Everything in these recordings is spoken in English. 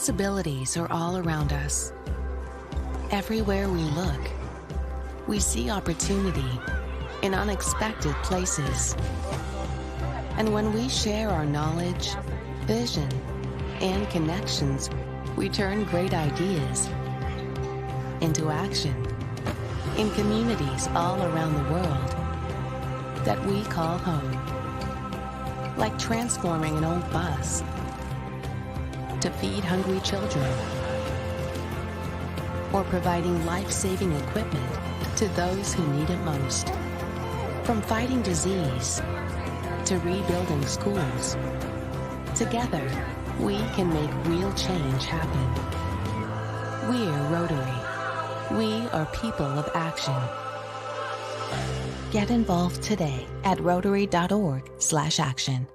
Possibilities are all around us. Everywhere we look, we see opportunity in unexpected places. And when we share our knowledge, vision, and connections, we turn great ideas into action in communities all around the world that we call home. Like transforming an old bus to feed hungry children, or providing life-saving equipment to those who need it most. From fighting disease to rebuilding schools, together we can make real change happen. We're Rotary. We are people of action. Get involved today at rotary.org/action.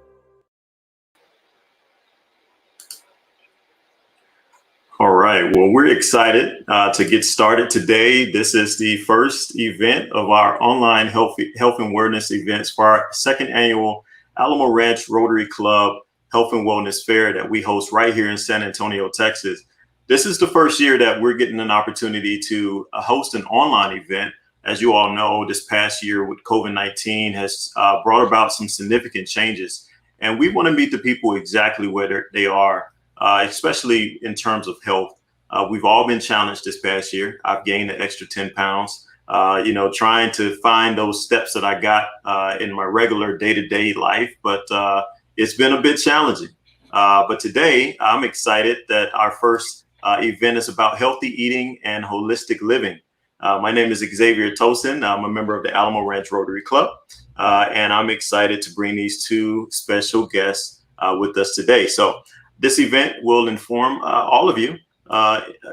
All right. Well, we're excited to get started today. This is the first event of our online health and wellness events for our second annual Alamo Ranch Rotary Club Health and Wellness Fair that we host right here in San Antonio, Texas. This is the first year that we're getting an opportunity to host an online event. As you all know, this past year with COVID-19 has brought about some significant changes. And we want to meet the people exactly where they are. Especially in terms of health. We've all been challenged this past year. I've gained an extra 10 pounds, trying to find those steps that I got in my regular day-to-day life, but it's been a bit challenging. But today I'm excited that our first event is about healthy eating and holistic living. My name is Xavier Tosin. I'm a member of the Alamo Ranch Rotary Club, and I'm excited to bring these two special guests with us today. So this event will inform all of you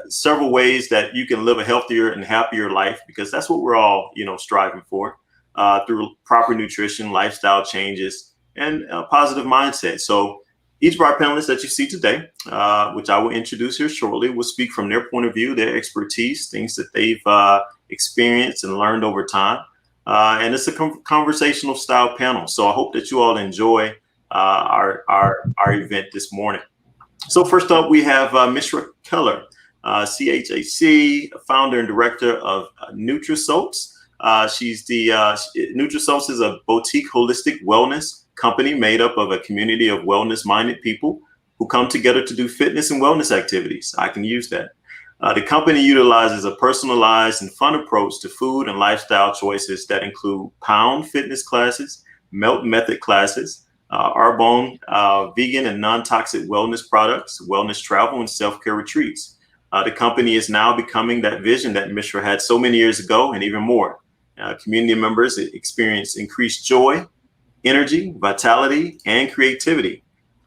several ways that you can live a healthier and happier life, because that's what we're all, striving for through proper nutrition, lifestyle changes, and a positive mindset. So each of our panelists that you see today, which I will introduce here shortly, will speak from their point of view, their expertise, things that they've experienced and learned over time. And it's a conversational style panel. So I hope that you all enjoy our event this morning. So first up, we have Mishra Keller, CHAC, founder and director of NutriSoaps. NutriSoaps is a boutique holistic wellness company made up of a community of wellness-minded people who come together to do fitness and wellness activities. I can use that. The company utilizes a personalized and fun approach to food and lifestyle choices that include pound fitness classes, melt method classes, Arbonne vegan and non-toxic wellness products, wellness travel, and self-care retreats. The company is now becoming that vision that Mishra had so many years ago, and even more. Community members experience increased joy, energy, vitality, and creativity,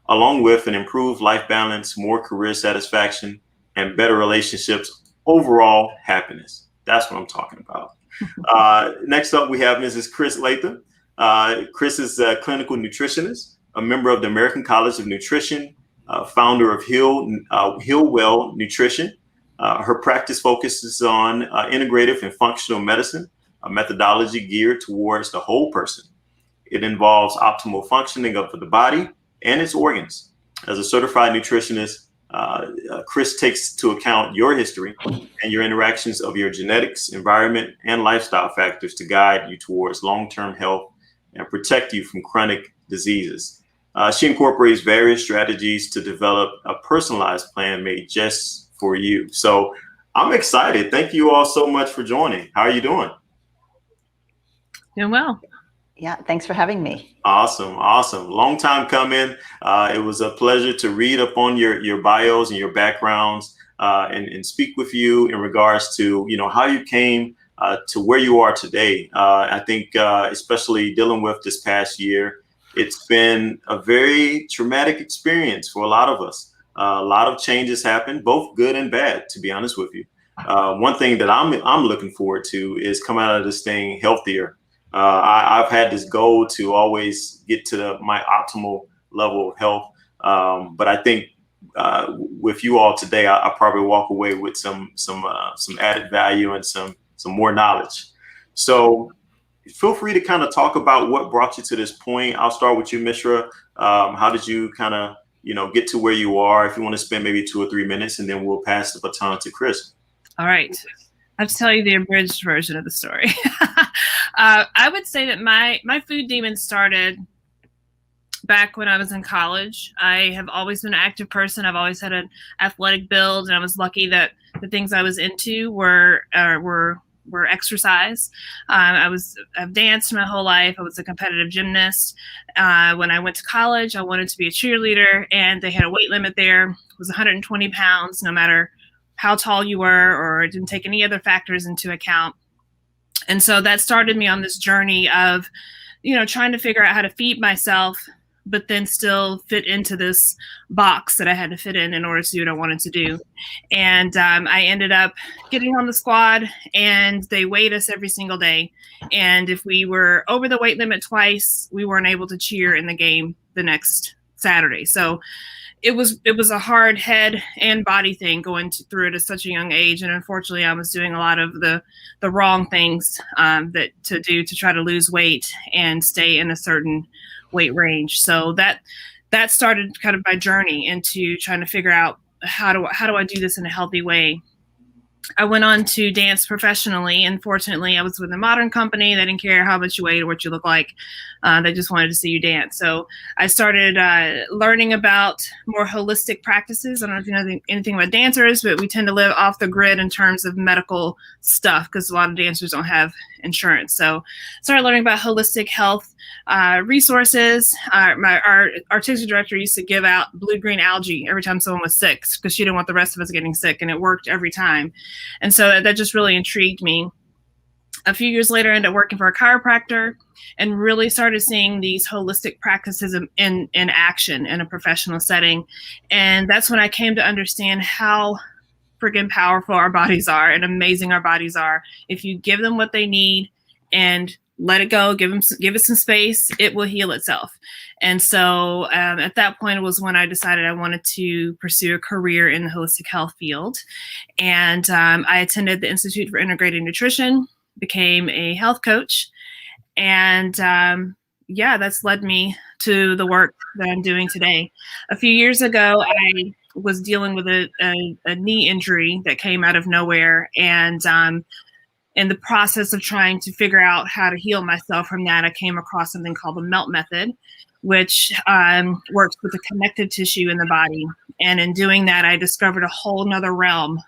along with an improved life balance, more career satisfaction, and better relationships, overall happiness. That's what I'm talking about. Next up, we have Mrs. Chris Latham. Chris is a clinical nutritionist, a member of the American College of Nutrition, founder of Well Nutrition. Her practice focuses on integrative and functional medicine, a methodology geared towards the whole person. It involves optimal functioning of the body and its organs. As a certified nutritionist, Chris takes into account your history and your interactions of your genetics, environment, and lifestyle factors to guide you towards long-term health and protect you from chronic diseases. She incorporates various strategies to develop a personalized plan made just for you. So I'm excited. Thank you all so much for joining. How are you doing? Doing well. Yeah, thanks for having me. Awesome. Long time coming. It was a pleasure to read up on your bios and your backgrounds and speak with you in regards to, how you came to where you are today. I think especially dealing with this past year, it's been a very traumatic experience for a lot of us. A lot of changes happened, both good and bad, to be honest with you. One thing that I'm looking forward to is come out of this thing healthier. I've had this goal to always get to my optimal level of health. But I think with you all today, I'll probably walk away with some added value and some more knowledge. So feel free to kind of talk about what brought you to this point. I'll start with you, Mishra. How did you kind of, get to where you are, if you want to spend maybe 2 or 3 minutes, and then we'll pass the baton to Chris. All right. I have to tell you the abridged version of the story. I would say that my food demon started back when I was in college. I have always been an active person. I've always had an athletic build, and I was lucky that the things I was into were exercise. I've danced my whole life. I was a competitive gymnast. When I went to college, I wanted to be a cheerleader, and they had a weight limit there. It was 120 pounds, no matter how tall you were, or it didn't take any other factors into account. And so that started me on this journey of, trying to figure out how to feed myself, but then still fit into this box that I had to fit in order to do what I wanted to do. And I ended up getting on the squad, and they weighed us every single day. And if we were over the weight limit twice, we weren't able to cheer in the game the next Saturday. So it was a hard head and body thing going through it at such a young age. And unfortunately, I was doing a lot of the wrong things that to do to try to lose weight and stay in a certain weight range. So that started kind of my journey into trying to figure out how do I do this in a healthy way. I went on to dance professionally, and fortunately I was with a modern company. They didn't care how much you weighed or what you look like. They just wanted to see you dance. So I started learning about more holistic practices. I don't know if you know anything about dancers, but we tend to live off the grid in terms of medical stuff because a lot of dancers don't have insurance. So I started learning about holistic health resources. Our artistic director used to give out blue-green algae every time someone was sick because she didn't want the rest of us getting sick, and it worked every time. And so that just really intrigued me. A few years later, I ended up working for a chiropractor and really started seeing these holistic practices in action in a professional setting. And that's when I came to understand how friggin' powerful our bodies are and amazing our bodies are. If you give them what they need and let it go, give it some space, it will heal itself. And so at that point was when I decided I wanted to pursue a career in the holistic health field. And I attended the Institute for Integrated Nutrition, became a health coach. And that's led me to the work that I'm doing today. A few years ago, I was dealing with a knee injury that came out of nowhere. And in the process of trying to figure out how to heal myself from that, I came across something called the MELT method, which works with the connective tissue in the body. And in doing that, I discovered a whole nother realm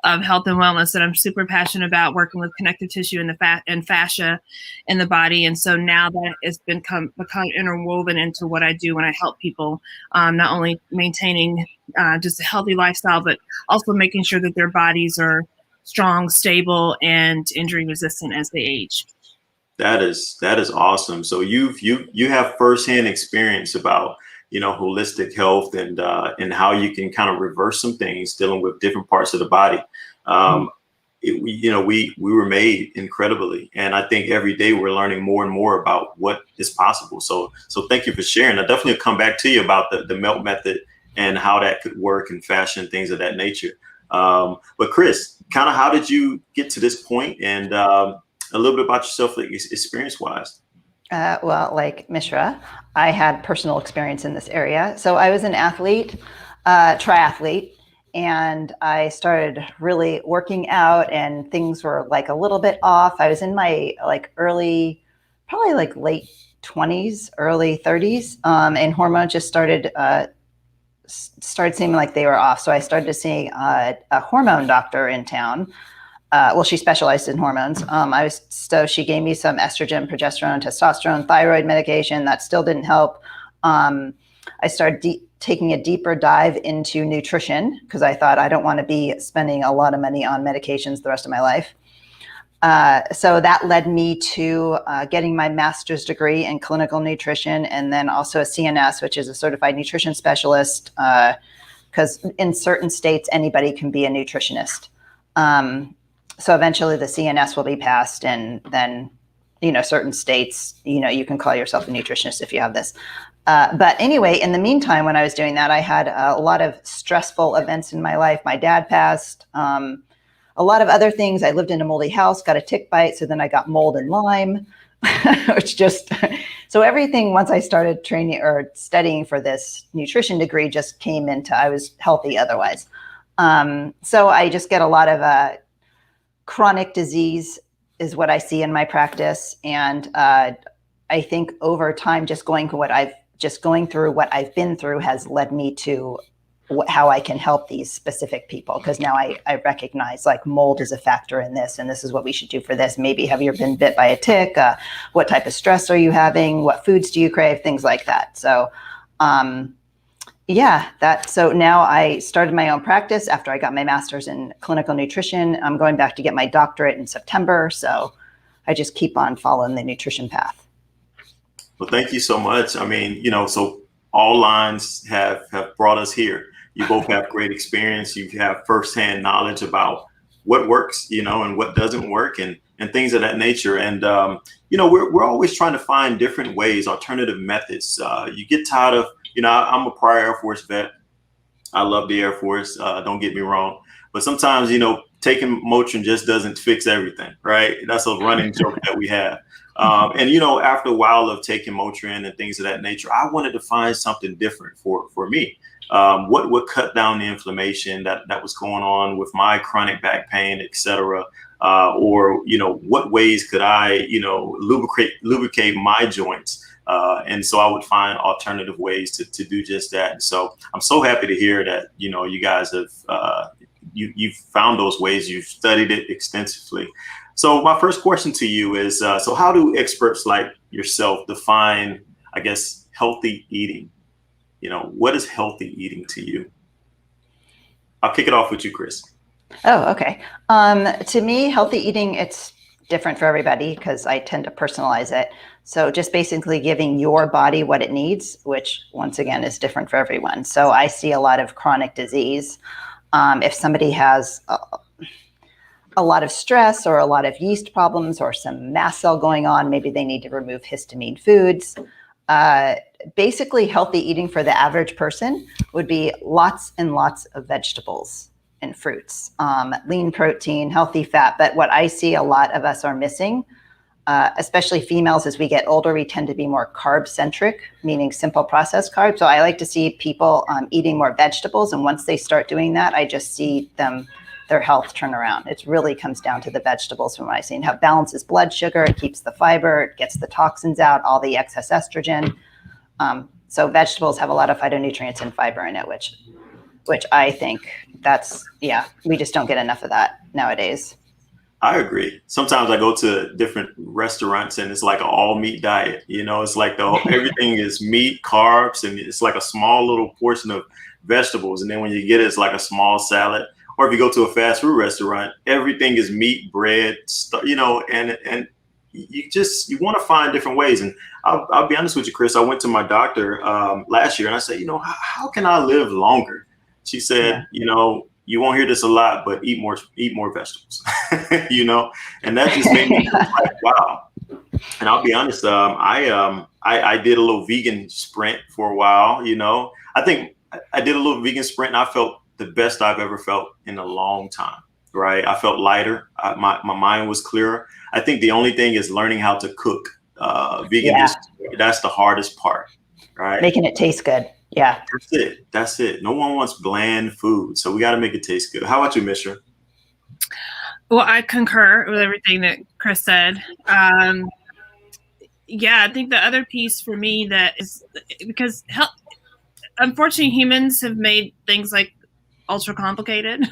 of health and wellness that I'm super passionate about, working with connective tissue and the fascia in the body. And so now that has become interwoven into what I do when I help people, not only maintaining just a healthy lifestyle, but also making sure that their bodies are strong, stable, and injury resistant as they age. That is awesome. So you have firsthand experience about holistic health and how you can kind of reverse some things dealing with different parts of the body. We were made incredibly, and I think every day we're learning more and more about what is possible. So thank you for sharing. I definitely come back to you about the MELT method and how that could work in fashion, things of that nature. But Chris, kind of how did you get to this point, and a little bit about yourself, like experience-wise? Well, like Mishra, I had personal experience in this area. So I was an athlete, triathlete, and I started really working out, and things were like a little bit off. I was in my late 20s, early 30s, and hormones just started seeming like they were off. So I started seeing a hormone doctor in town. She specialized in hormones. She gave me some estrogen, progesterone, testosterone, thyroid medication. That still didn't help. I started taking a deeper dive into nutrition because I thought I don't want to be spending a lot of money on medications the rest of my life. So that led me to getting my master's degree in clinical nutrition, and then also a CNS, which is a certified nutrition specialist, because in certain states, anybody can be a nutritionist. So eventually the CNS will be passed, and then, certain states, you can call yourself a nutritionist if you have this. But anyway, in the meantime, when I was doing that, I had a lot of stressful events in my life. My dad passed, a lot of other things. I lived in a moldy house, got a tick bite. So then I got mold and Lyme. which just, so everything once I started training or studying for this nutrition degree just came into, I was healthy otherwise. So I just get a lot of chronic disease is what I see in my practice. And I think over time, just going through what I've been through has led me to how I can help these specific people. Because now I recognize like mold is a factor in this, and this is what we should do for this. Maybe have you been bit by a tick? What type of stress are you having? What foods do you crave? Things like that. So, so now I started my own practice after I got my master's in clinical nutrition. I'm going back to get my doctorate in September. So I just keep on following the nutrition path. Well, thank you so much. I mean, so all lines have brought us here. You both have great experience. You have firsthand knowledge about what works, and what doesn't work, and things of that nature. And, we're always trying to find different ways, alternative methods. You get tired of, I'm a prior Air Force vet. I love the Air Force. Don't get me wrong. But sometimes, taking Motrin just doesn't fix everything, right? That's a running joke that we have. And, after a while of taking Motrin and things of that nature, I wanted to find something different for me. What would cut down the inflammation that was going on with my chronic back pain, et cetera? Or, what ways could I, lubricate my joints? And so I would find alternative ways to do just that. So I'm so happy to hear that, you guys have, you've found those ways, you've studied it extensively. So my first question to you is, so how do experts like yourself define, I guess, healthy eating? What is healthy eating to you? I'll kick it off with you, Chris. Oh, okay. To me, healthy eating, it's different for everybody because I tend to personalize it. So just basically giving your body what it needs, which once again is different for everyone. So I see a lot of chronic disease. If somebody has a lot of stress or a lot of yeast problems or some mast cell going on, maybe they need to remove histamine foods. Basically, healthy eating for the average person would be lots and lots of vegetables and fruits, lean protein, healthy fat. But what I see a lot of us are missing, especially females, as we get older, we tend to be more carb centric, meaning simple processed carbs. So I like to see people eating more vegetables. And once they start doing that, I just see their health turn around. It really comes down to the vegetables from what I've seen. How it balances blood sugar, it keeps the fiber, it gets the toxins out, all the excess estrogen. So vegetables have a lot of phytonutrients and fiber in it, which I think we just don't get enough of that nowadays. I agree. Sometimes I go to different restaurants and it's like an all meat diet. It's like everything is meat, carbs, and it's like a small little portion of vegetables. And then when you get it, it's like a small salad. Or if you go to a fast food restaurant, everything is meat, bread, and you want to find different ways. And I'll be honest with you, Chris, I went to my doctor last year and I said, how can I live longer? She said, you won't hear this a lot, but eat more vegetables, and that just made me like, wow. And I'll be honest, I did a little vegan sprint for a while. I think I did a little vegan sprint and I felt the best I've ever felt in a long time. Right. I felt lighter. My mind was clearer. I think the only thing is learning how to cook vegan dishes. That's the hardest part. Right. Making it taste good. Yeah. That's it. No one wants bland food. So we got to make it taste good. How about you, Mishra? Well, I concur with everything that Chris said. I think the other piece for me that is because unfortunately humans have made things like ultra complicated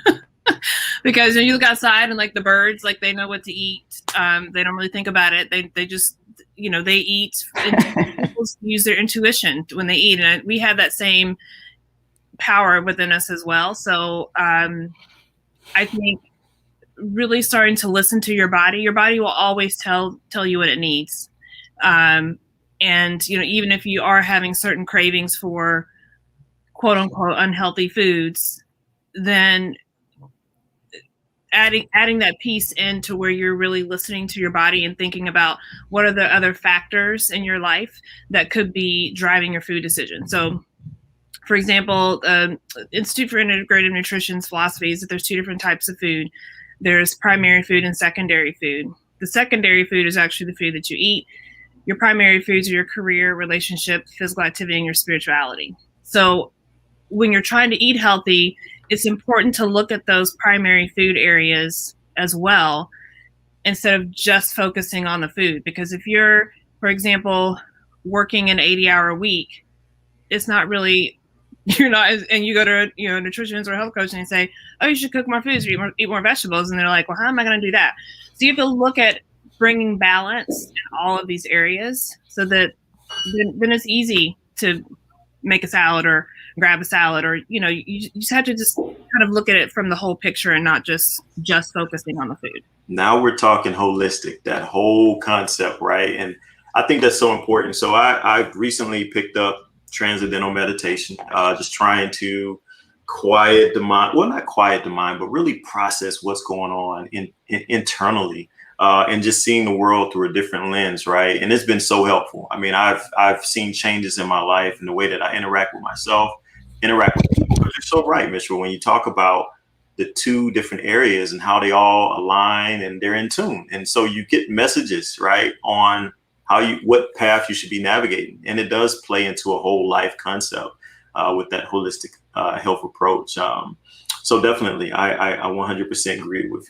because when you look outside and like the birds, like they know what to eat. They don't really think about it. They just, they eat, people use their intuition when they eat. And we have that same power within us as well. So I think really starting to listen to your body will always tell you what it needs. And, even if you are having certain cravings for quote unquote unhealthy foods, then adding that piece into where you're really listening to your body and thinking about what are the other factors in your life that could be driving your food decision. So, for example, Institute for Integrative Nutrition's philosophy is that there's two different types of food. There's primary food and secondary food. The secondary food is actually the food that you eat. Your primary foods are your career, relationship, physical activity, and your spirituality. So when you're trying to eat healthy, it's important to look at those primary food areas as well, instead of just focusing on the food. Because if you're, for example, working an 80-hour week, it's not really, you're not, and you go to, you know, a nutritionist or a health coach and you say, oh, you should cook more foods or eat more vegetables. And they're like, well, how am I going to do that? So you have to look at bringing balance in all of these areas, so that then it's easy to make a salad or grab a salad, or, you know, you just have to just kind of look at it from the whole picture and not just focusing on the food. Now we're talking holistic, that whole concept, right? And I think that's so important. So I recently picked up transcendental meditation, just trying to quiet the mind. Well, not quiet the mind, but really process what's going on internally, and just seeing the world through a different lens, right? And it's been so helpful. I mean, I've seen changes in my life and the way that I interact with myself, interact with people. But you're so right, Mishra, when you talk about the two different areas and how they all align and they're in tune. And so you get messages, right, on what path you should be navigating. And it does play into a whole life concept with that holistic health approach. So definitely, I 100%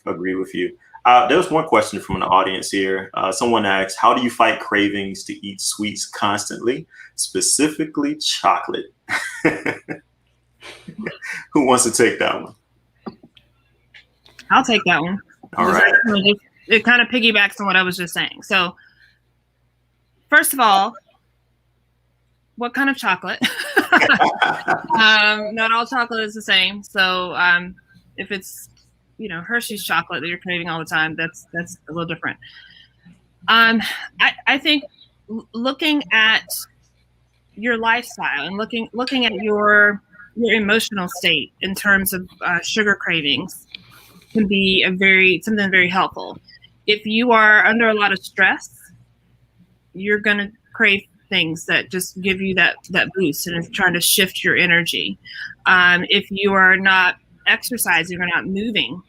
agree with you. There was one question from the audience here. Someone asked, how do you fight cravings to eat sweets constantly, specifically chocolate? Who wants to take that one? I'll take that one. All right. It kind of piggybacks on what I was just saying. So first of all, what kind of chocolate? Not all chocolate is the same. So if it's, you know, Hershey's chocolate that you're craving all the time, that's a little different. I think looking at your lifestyle and looking at your emotional state in terms of sugar cravings can be something very helpful. If you are under a lot of stress, you're going to crave things that just give you that boost, and it's trying to shift your energy. If you are not exercising or not moving,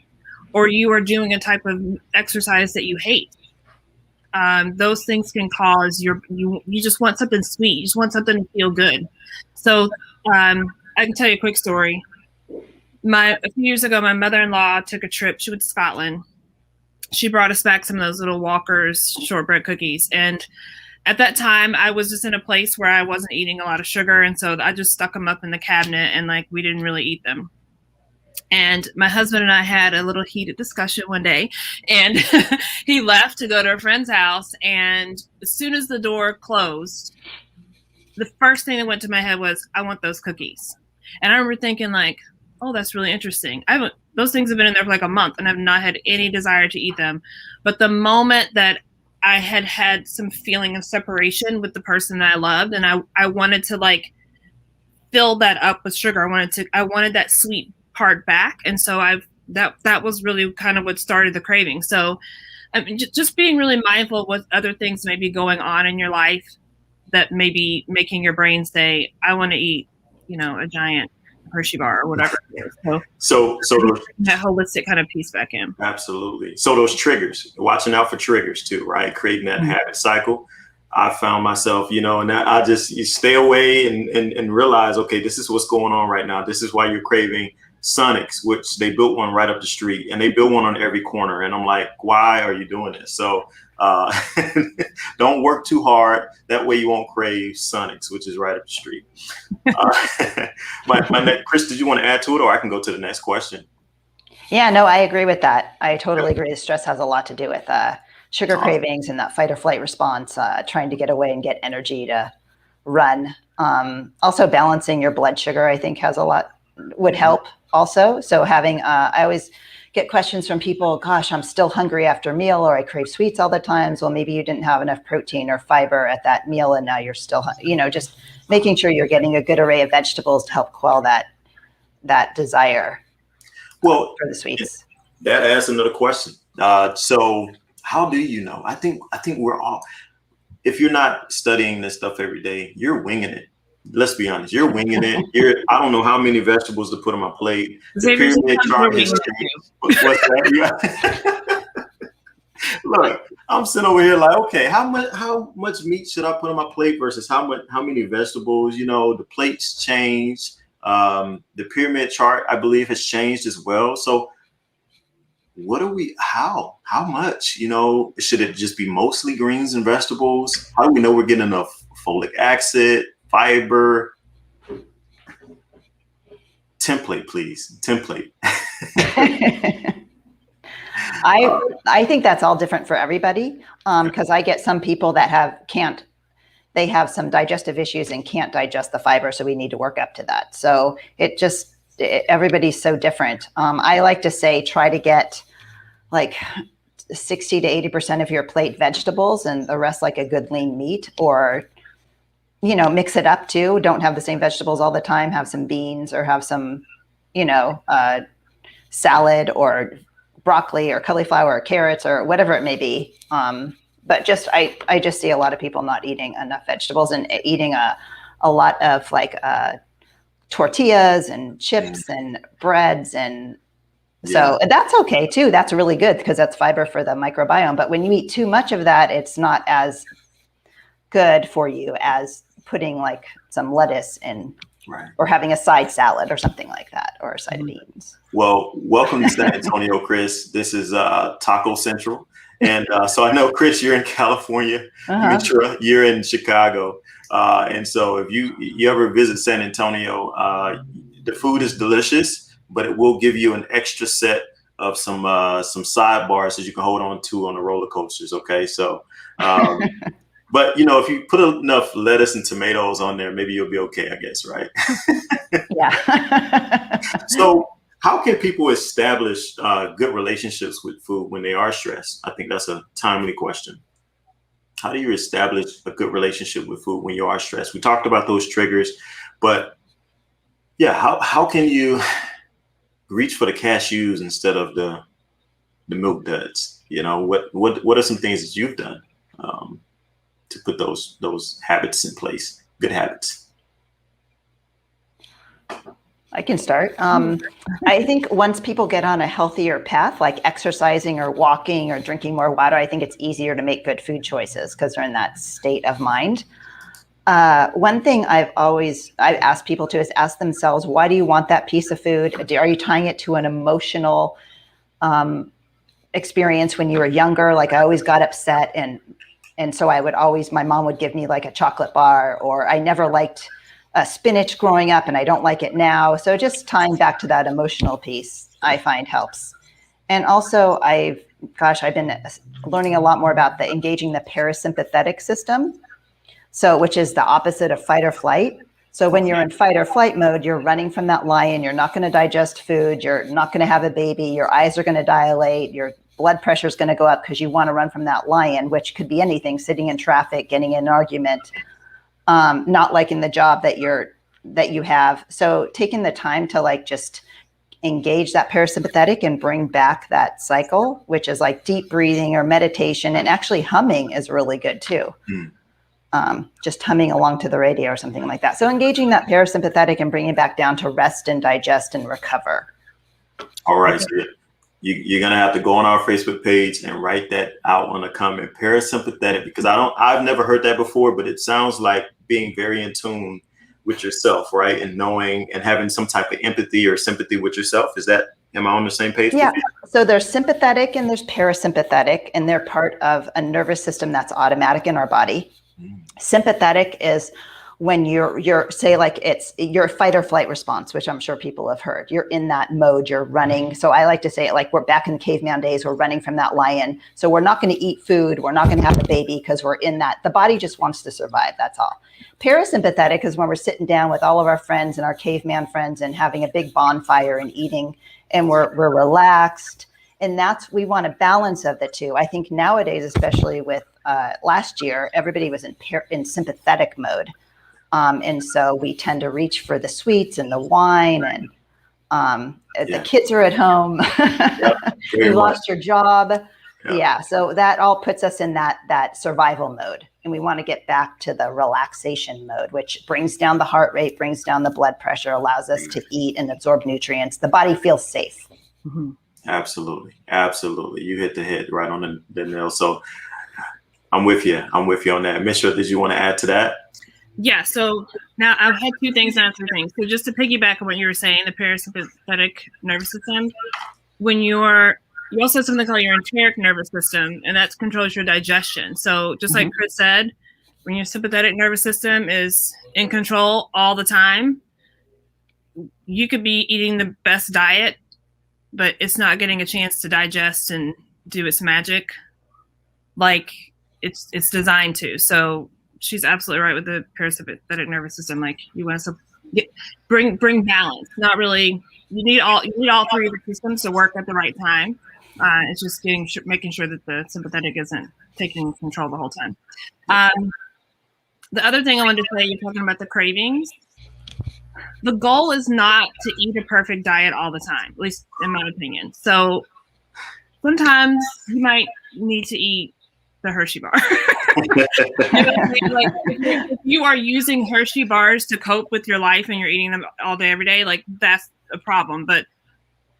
or you are doing a type of exercise that you hate, those things can cause you just want something sweet. You just want something to feel good. So I can tell you a quick story. A few years ago, my mother-in-law took a trip. She went to Scotland. She brought us back some of those little Walker's shortbread cookies. And at that time, I was just in a place where I wasn't eating a lot of sugar. And so I just stuck them up in the cabinet, and like, we didn't really eat them. And my husband and I had a little heated discussion one day, and he left to go to a friend's house. And as soon as the door closed, the first thing that went to my head was, I want those cookies. And I remember thinking, like, oh, that's really interesting. Those things have been in there for like a month, and I've not had any desire to eat them. But the moment that I had some feeling of separation with the person that I loved, and I wanted to like fill that up with sugar. I wanted that sweet part back. And so that was really kind of what started the craving. So I mean, just being really mindful of what other things may be going on in your life that may be making your brain say, I want to eat, you know, a giant Hershey bar or whatever it is. So those, that holistic kind of piece back in. Absolutely. So those triggers, watching out for triggers too, right? Creating that habit cycle. I found myself, you know, and you stay away and realize, okay, this is what's going on right now. This is why you're craving Sonics, which they built one right up the street, and they built one on every corner. And I'm like, why are you doing this? So don't work too hard. That way you won't crave Sonics, which is right up the street. Chris, did you want to add to it, or I can go to the next question? Yeah, no, I agree with that. I totally agree. Stress has a lot to do with sugar cravings and that fight or flight response, trying to get away and get energy to run. Also balancing your blood sugar, I think would help also. So having, I always get questions from people, gosh, I'm still hungry after a meal, or I crave sweets all the time. Well, maybe you didn't have enough protein or fiber at that meal, and now you're still, just making sure you're getting a good array of vegetables to help quell that desire for the sweets. That adds another question. So how do you know? I think we're all, if you're not studying this stuff every day, you're winging it. Let's be honest, you're winging it. I don't know how many vegetables to put on my plate. The pyramid chart is, what's that? Look, I'm sitting over here like, okay, how much meat should I put on my plate versus how many vegetables? You know, the plates change. The pyramid chart, I believe, has changed as well. So what are we, how much, you know, should it just be mostly greens and vegetables? How do we know we're getting enough folic acid, fiber? Template, please. Template. I think that's all different for everybody. Because I get some people that they have some digestive issues and can't digest the fiber. So we need to work up to that. So everybody's so different. I like to say, try to get like 60 to 80% of your plate vegetables and the rest like a good lean meat, or, you know, mix it up too. Don't have the same vegetables all the time. Have some beans or have some, you know, salad or broccoli or cauliflower or carrots or whatever it may be. But just, I just see a lot of people not eating enough vegetables and eating a lot of like tortillas and chips and breads. And so that's okay too. That's really good because that's fiber for the microbiome. But when you eat too much of that, it's not as good for you as putting like some lettuce in, or having a side salad or something like that, or a side of beans. Well, welcome to San Antonio, Chris. This is Taco Central. And so I know, Chris, you're in California. Mishra, you're in Chicago. And so if you ever visit San Antonio, the food is delicious, but it will give you an extra set of some sidebars that you can hold on to on the roller coasters. Okay, so but you know, if you put enough lettuce and tomatoes on there, maybe you'll be okay, I guess, right? Yeah. So how can people establish good relationships with food when they are stressed? I think that's a timely question. How do you establish a good relationship with food when you are stressed? We talked about those triggers, but yeah, how can you reach for the cashews instead of the milk duds? You know, what are some things that you've done to put those habits in place, good habits? I can start. I think once people get on a healthier path, like exercising or walking or drinking more water, I think it's easier to make good food choices because they're in that state of mind. One thing I've asked people to is ask themselves, why do you want that piece of food? Are you tying it to an emotional experience when you were younger? Like I always got upset and so my mom would give me like a chocolate bar, or I never liked spinach growing up and I don't like it now. So just tying back to that emotional piece, I find helps. And also I've been learning a lot more about engaging the parasympathetic system. So, which is the opposite of fight or flight. So when you're in fight or flight mode, you're running from that lion. You're not going to digest food. You're not going to have a baby. Your eyes are going to dilate. Your blood pressure is going to go up because you want to run from that lion, which could be anything: sitting in traffic, getting in an argument, not liking the job that you have. So taking the time to like just engage that parasympathetic and bring back that cycle, which is like deep breathing or meditation, and actually humming is really good too. Just humming along to the radio or something like that. So engaging that parasympathetic and bringing it back down to rest and digest and recover. All right. So you're going to have to go on our Facebook page and write that out on a comment, parasympathetic, because I've never heard that before, but it sounds like being very in tune with yourself, right? And knowing and having some type of empathy or sympathy with yourself. Am I on the same page? Yeah. So there's sympathetic and there's parasympathetic, and they're part of a nervous system that's automatic in our body. Sympathetic is when you're say like it's your fight or flight response, which I'm sure people have heard. You're in that mode, you're running. So I like to say it like we're back in the caveman days, we're running from that lion. So we're not going to eat food, we're not going to have a baby because we're in that. The body just wants to survive, that's all. Parasympathetic is when we're sitting down with all of our friends and our caveman friends and having a big bonfire and eating, and we're relaxed. And we want a balance of the two. I think nowadays, especially with last year, everybody was in sympathetic mode. And so we tend to reach for the sweets and the wine, and the kids are at home. You lost your job. Yeah. So that all puts us in that survival mode. And we want to get back to the relaxation mode, which brings down the heart rate, brings down the blood pressure, allows us to eat and absorb nutrients. The body feels safe. Mm-hmm. Absolutely. Absolutely. You hit the head right on the nail. So I'm with you. I'm with you on that. Mishra, did you want to add to that? Yeah. So now I've had two things, not three things. So just to piggyback on what you were saying, the parasympathetic nervous system, you also have something called your enteric nervous system, and that controls your digestion. So just like Chris said, when your sympathetic nervous system is in control all the time, you could be eating the best diet, but it's not getting a chance to digest and do its magic like it's designed to. So she's absolutely right with the parasympathetic nervous system. Like, you want to bring balance. Not really. You need all three of the systems to work at the right time. It's just making sure that the sympathetic isn't taking control the whole time. The other thing I wanted to say, you're talking about the cravings. The goal is not to eat a perfect diet all the time, at least in my opinion. So sometimes you might need to eat the Hershey bar. Like, if you are using Hershey bars to cope with your life and you're eating them all day, every day, like, that's a problem. But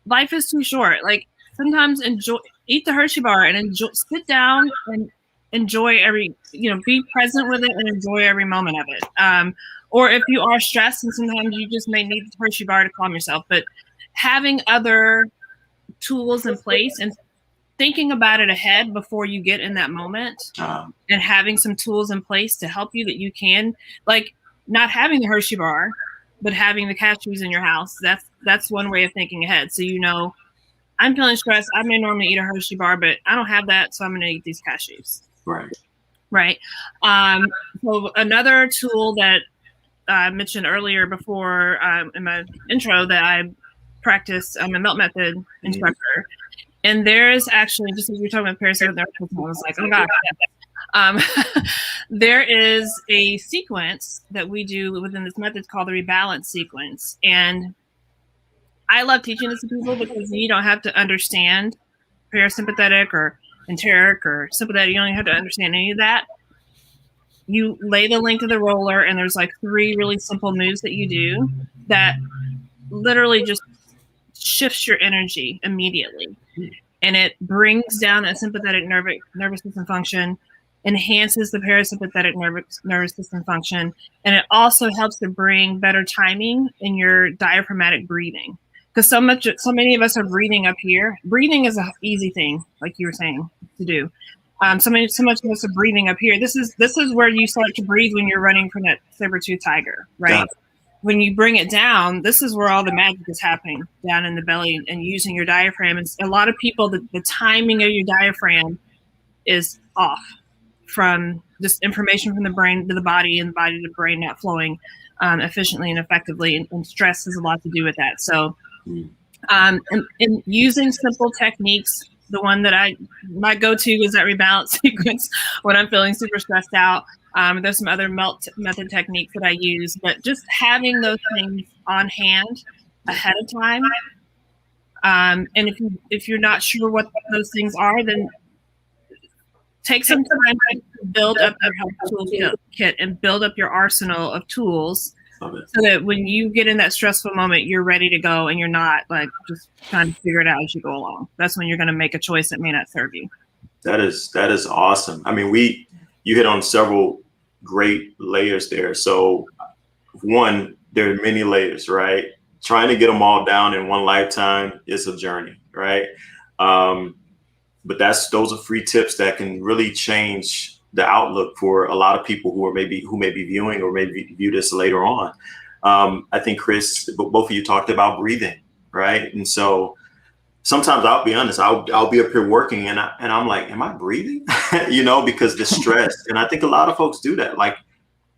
life is too short. Like, sometimes eat the Hershey bar and sit down and enjoy be present with it and enjoy every moment of it. Or if you are stressed, and sometimes you just may need the Hershey bar to calm yourself, but having other tools in place and thinking about it ahead before you get in that moment, and having some tools in place to help you that you can, like, not having the Hershey bar, but having the cashews in your house. That's one way of thinking ahead. So, I'm feeling stressed. I may normally eat a Hershey bar, but I don't have that, so I'm going to eat these cashews. Right. So another tool that I mentioned earlier before in my intro that I practice, I'm a MELT method instructor. And there's actually, just as we were talking about parasympathetic, I was like, oh God. There is a sequence that we do within this method called the rebalance sequence. And I love teaching this to people because you don't have to understand parasympathetic or enteric or sympathetic. You don't even have to understand any of that. You lay the link of the roller, and there's like 3 really simple moves that you do that literally just shifts your energy immediately. And it brings down that sympathetic nervous system function, enhances the parasympathetic nervous system function, and it also helps to bring better timing in your diaphragmatic breathing. Because so many of us are breathing up here. Breathing is an easy thing, like you were saying, to do. So much of us are breathing up here. This is where you start to breathe when you're running from that saber-toothed tiger, right? Yeah. When you bring it down, this is where all the magic is happening, down in the belly, and using your diaphragm. And a lot of people, the timing of your diaphragm is off from just information from the brain to the body, and the body to the brain not flowing efficiently and effectively. And stress has a lot to do with that. So, and using simple techniques. The one that my go-to is that rebalance sequence when I'm feeling super stressed out. There's some other MELT method techniques that I use, but just having those things on hand ahead of time. And if you're not sure what those things are, then take some time to build up your health toolkit and build up your arsenal of tools, so that when you get in that stressful moment, you're ready to go and you're not like just trying to figure it out as you go along. That's when you're going to make a choice that may not serve you. That is awesome. I mean, you hit on several great layers there. So one, there are many layers, right? Trying to get them all down in one lifetime is a journey, right? But those are free tips that can really change the outlook for a lot of people who may be viewing or maybe view this later on. I think Chris, both of you talked about breathing, right? And so sometimes I'll be honest, I'll be up here working and I'm like, am I breathing? Because the stress. And I think a lot of folks do that. Like,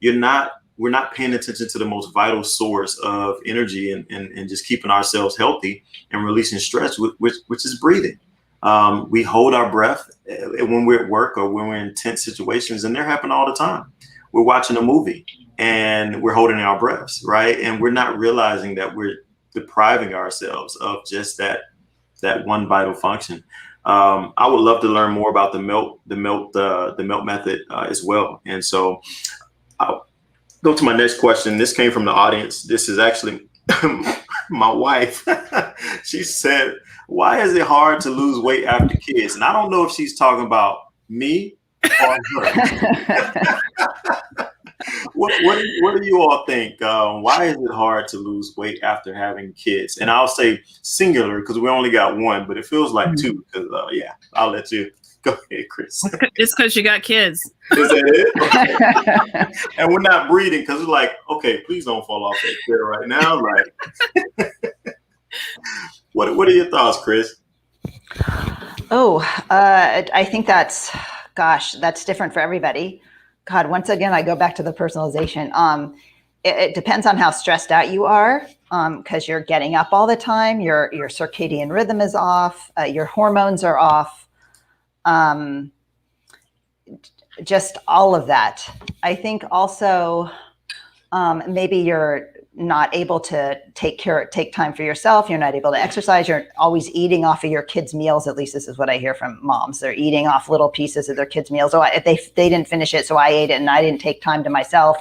we're not paying attention to the most vital source of energy and just keeping ourselves healthy and releasing stress, which is breathing. We hold our breath when we're at work or when we're in tense situations, and they're happening all the time. We're watching a movie and we're holding our breaths, right? And we're not realizing that we're depriving ourselves of just that one vital function. I would love to learn more about the MELT method as well. And so I'll go to my next question. This came from the audience. This is actually my wife. She said, Why is it hard to lose weight after kids? And I don't know if she's talking about me or her. What do you all think? Why is it hard to lose weight after having kids? And I'll say singular because we only got one, but it feels like two. Because yeah, I'll let you go ahead, Chris. It's because you got kids. Is that it? Okay. And we're not breeding because it's like, okay, please don't fall off that chair right now. Like, what are your thoughts, Chris? Oh, I think that's different for everybody. God, once again, I go back to the personalization. It depends on how stressed out you are, because you're getting up all the time. Your circadian rhythm is off. Your hormones are off. Just all of that. I think also maybe you're not able to take time for yourself. You're not able to exercise. You're always eating off of your kids' meals. At least this is what I hear from moms. They're eating off little pieces of their kids' meals. So if they didn't finish it, so I ate it, and I didn't take time to myself,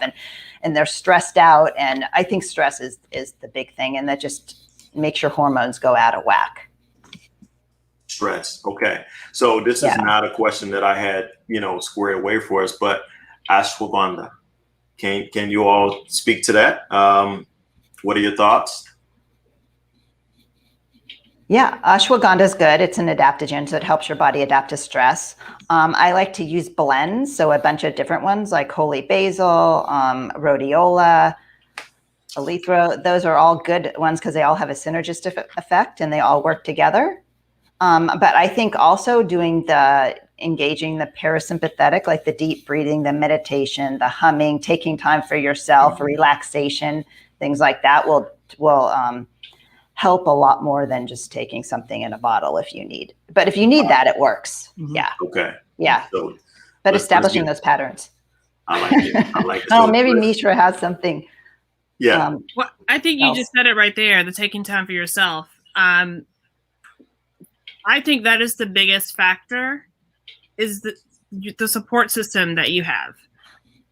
and they're stressed out. And I think stress is the big thing, and that just makes your hormones go out of whack. Stress. Okay. So this is not a question that I had, squared away for us, but ashwagandha. Can you all speak to that? What are your thoughts? Yeah, ashwagandha is good. It's an adaptogen, so it helps your body adapt to stress. I like to use blends, so a bunch of different ones like holy basil, rhodiola, eleuthero. Those are all good ones because they all have a synergistic effect and they all work together. But I think also engaging the parasympathetic, like the deep breathing, the meditation, the humming, taking time for yourself, relaxation, things like that will help a lot more than just taking something in a bottle if you need. But if you need that, it works. Mm-hmm. Yeah. Okay. Yeah. So but establishing those patterns. I like it. I like it. Oh, maybe Mishra has something. Yeah. Well, I think you just said it right there, the taking time for yourself. I think that is the biggest factor, is the support system that you have.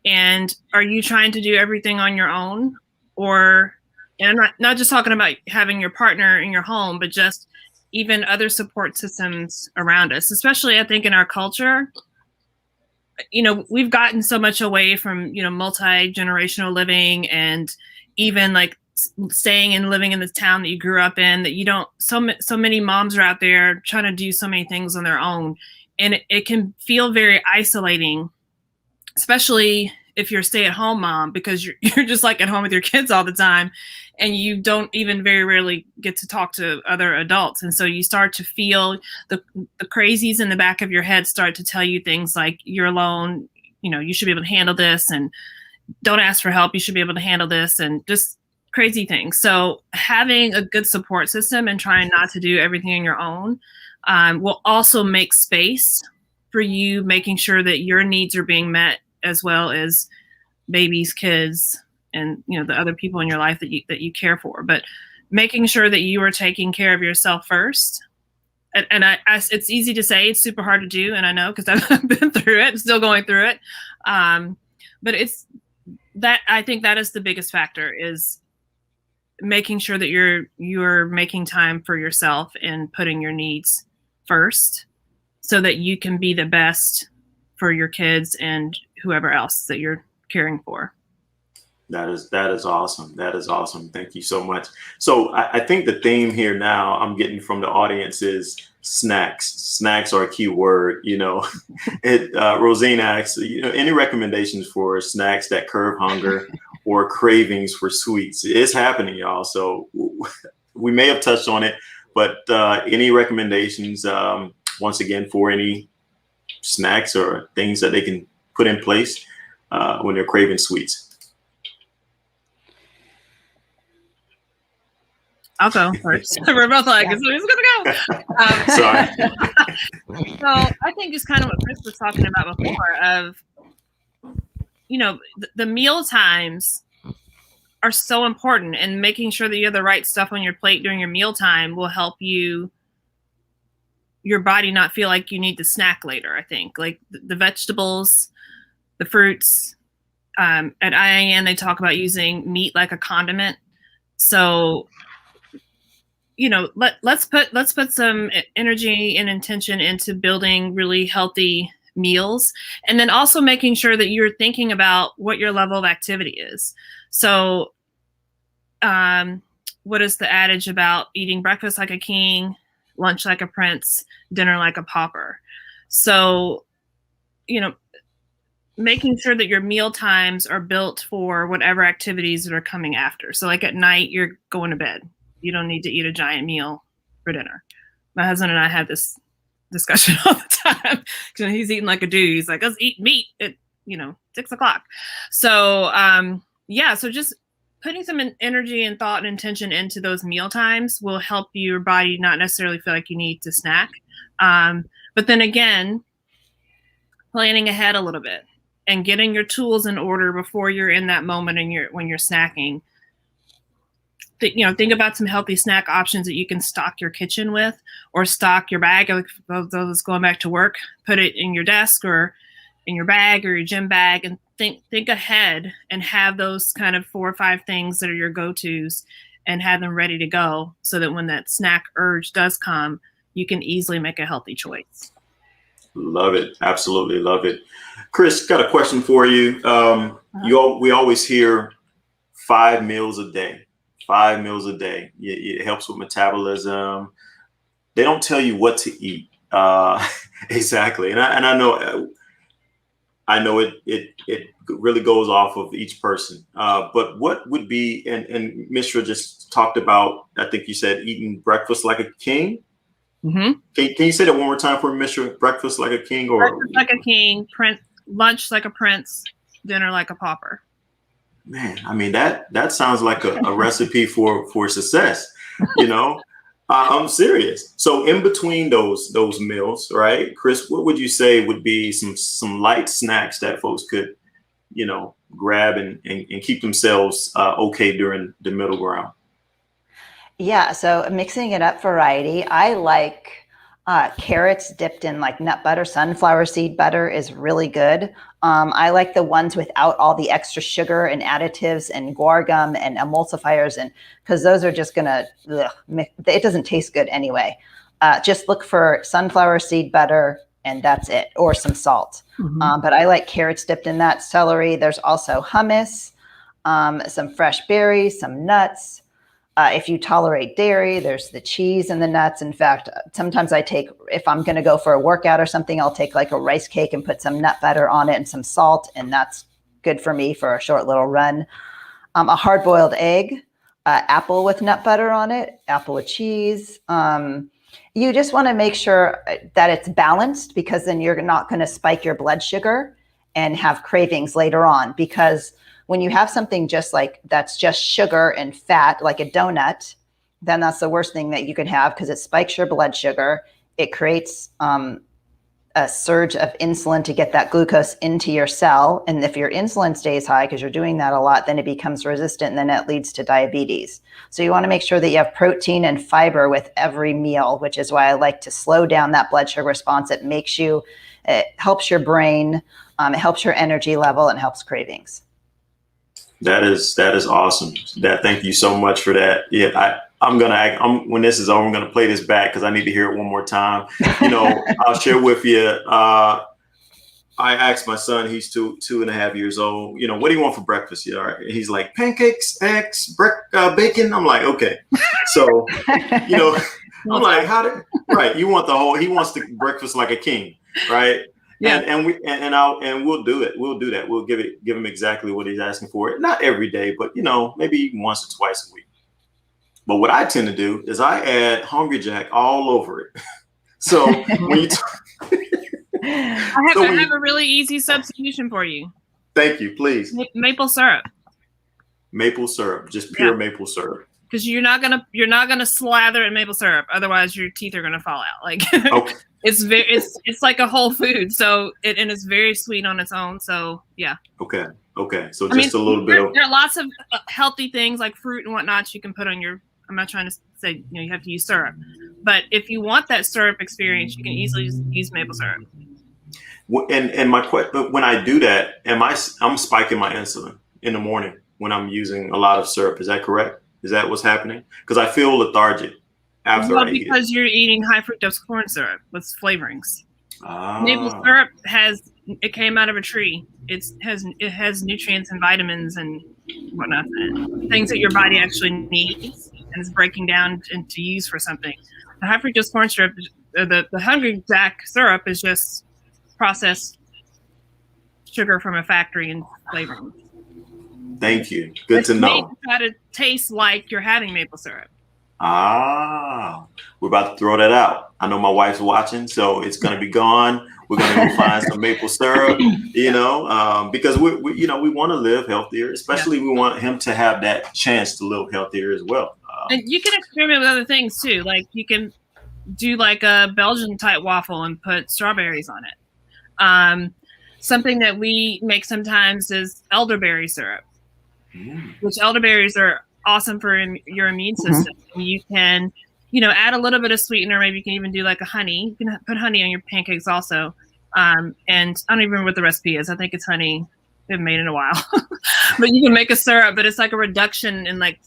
And are you trying to do everything on your own? And I'm not just talking about having your partner in your home, but just even other support systems around us, especially I think in our culture. We've gotten so much away from, multi-generational living, and even like staying and living in the town that you grew up in, that you don't, so many moms are out there trying to do so many things on their own. And it can feel very isolating, especially if you're a stay-at-home mom, because you're just like at home with your kids all the time, and you don't even very rarely get to talk to other adults. And so you start to feel the crazies in the back of your head start to tell you things like, you're alone, you should be able to handle this, and don't ask for help, you should be able to handle this, and just crazy things. So having a good support system and trying not to do everything on your own will also make space for you, making sure that your needs are being met, as well as babies, kids, and the other people in your life that you care for. But making sure that you are taking care of yourself first. And it's easy to say, it's super hard to do, and I know because I've been through it, still going through it. But it's that I think that is the biggest factor, is making sure that you're making time for yourself and putting your needs first, so that you can be the best for your kids and whoever else that you're caring for. That is awesome. That is awesome. Thank you so much. So I think the theme here now I'm getting from the audience is snacks. Snacks are a key word. Rosine asks, any recommendations for snacks that curb hunger or cravings for sweets? It's happening, y'all. So we may have touched on it, but any recommendations, once again, for any snacks or things that they can put in place when they're craving sweets? I'll go first. We're both like, who's gonna go? Sorry. So I think it's kind of what Chris was talking about before, of the meal times are so important, and making sure that you have the right stuff on your plate during your meal time will help your body not feel like you need to snack later. I think like the vegetables, the fruits. At IIN, they talk about using meat like a condiment. So let's put some energy and intention into building really healthy meals, and then also making sure that you're thinking about what your level of activity is. So what is the adage about eating breakfast like a king, lunch like a prince, dinner like a pauper? So, making sure that your meal times are built for whatever activities that are coming after. So like at night, you're going to bed. You don't need to eat a giant meal for dinner. My husband and I had this discussion all the time because he's eating like a dude. He's like, let's eat meat at 6 o'clock. So so just putting some energy and thought and intention into those meal times will help your body not necessarily feel like you need to snack. But then again, planning ahead a little bit and getting your tools in order before you're in that moment and when you're snacking. Think about some healthy snack options that you can stock your kitchen with, or stock your bag. Like those going back to work, put it in your desk or in your bag or your gym bag, and think ahead and have those kind of 4 or 5 things that are your go-tos and have them ready to go, so that when that snack urge does come, you can easily make a healthy choice. Love it. Absolutely love it. Chris, got a question for you. We always hear 5 meals a day. 5 meals a day. It helps with metabolism. They don't tell you what to eat. Exactly. And I know it really goes off of each person. But what would be, and Mishra just talked about, I think you said eating breakfast like a king. Mm-hmm. Can you say that one more time for Mishra? Breakfast like a king, or breakfast like a king, lunch like a prince, dinner like a pauper. Man, I mean, that sounds like a recipe for success. I'm serious. So in between those meals, right, Chris, what would you say would be some light snacks that folks could, grab and keep themselves okay during the middle ground? Yeah, so mixing it up, variety. I like carrots dipped in like nut butter. Sunflower seed butter is really good. I like the ones without all the extra sugar and additives and guar gum and emulsifiers, and because those are just gonna, it doesn't taste good anyway. Just look for sunflower seed butter and that's it, or some salt. Mm-hmm. But I like carrots dipped in that. Celery. There's also hummus, some fresh berries, some nuts. If you tolerate dairy, there's the cheese and the nuts. In fact, sometimes if I'm going to go for a workout or something, I'll take like a rice cake and put some nut butter on it and some salt. And that's good for me for a short little run. A hard-boiled egg, apple with nut butter on it, apple with cheese. You just want to make sure that it's balanced, because then you're not going to spike your blood sugar and have cravings later on. Because when you have something just like that's just sugar and fat, like a donut, then that's the worst thing that you can have, because it spikes your blood sugar. It creates a surge of insulin to get that glucose into your cell. And if your insulin stays high, because you're doing that a lot, then it becomes resistant, and then it leads to diabetes. So you want to make sure that you have protein and fiber with every meal, which is why I like to slow down that blood sugar response. It helps your brain, it helps your energy level, and helps cravings. That is awesome. Thank you so much for that. Yeah, when this is over, I'm gonna play this back because I need to hear it one more time. I'll share with you. I asked my son, he's 2.5 years old. What do you want for breakfast? He's like, pancakes, eggs, bacon. I'm like, okay. So, I'm like, right? You want he wants the breakfast like a king, right? Yeah. And we'll do it. We'll do that. We'll give him exactly what he's asking for. Not every day, but maybe once or twice a week. But what I tend to do is I add Hungry Jack all over it. So when you I have a really easy substitution for you. Thank you, please. Maple syrup. Maple syrup, just pure maple syrup. Because you're not gonna slather in maple syrup, otherwise your teeth are gonna fall out. Like okay. It's like a whole food, so and it's very sweet on its own. So yeah. Okay. So a little bit. There are lots of healthy things like fruit and whatnot you can put on your. I'm not trying to say you have to use syrup, but if you want that syrup experience, you can easily just use maple syrup. And my question, when I do that, I'm spiking my insulin in the morning when I'm using a lot of syrup. Is that correct? Is that what's happening? Because I feel lethargic. after Well, I eat because you're eating high fructose corn syrup with flavorings. it? Maple syrup it came out of a tree. It has nutrients and vitamins and whatnot in it. Things that your body actually needs and is breaking down and to use for something. The high fructose corn syrup, the Hungry Jack syrup, is just processed sugar from a factory and flavoring. Thank you. Good to know. To try to taste like you're having maple syrup. We're about to throw that out. I know my wife's watching, so it's going to be gone. We're going to go find some maple syrup, because we want to live healthier, especially we want him to have that chance to live healthier as well. And you can experiment with other things too. Like you can do like a Belgian type waffle and put strawberries on it. Something that we make sometimes is elderberry syrup, which elderberries are awesome for your immune system. You can, add a little bit of sweetener. Maybe you can even do like a honey. You can put honey on your pancakes also. And I don't even remember what the recipe is. I think it's honey. I haven't made it in a while. But you can make a syrup, but it's like a reduction in like,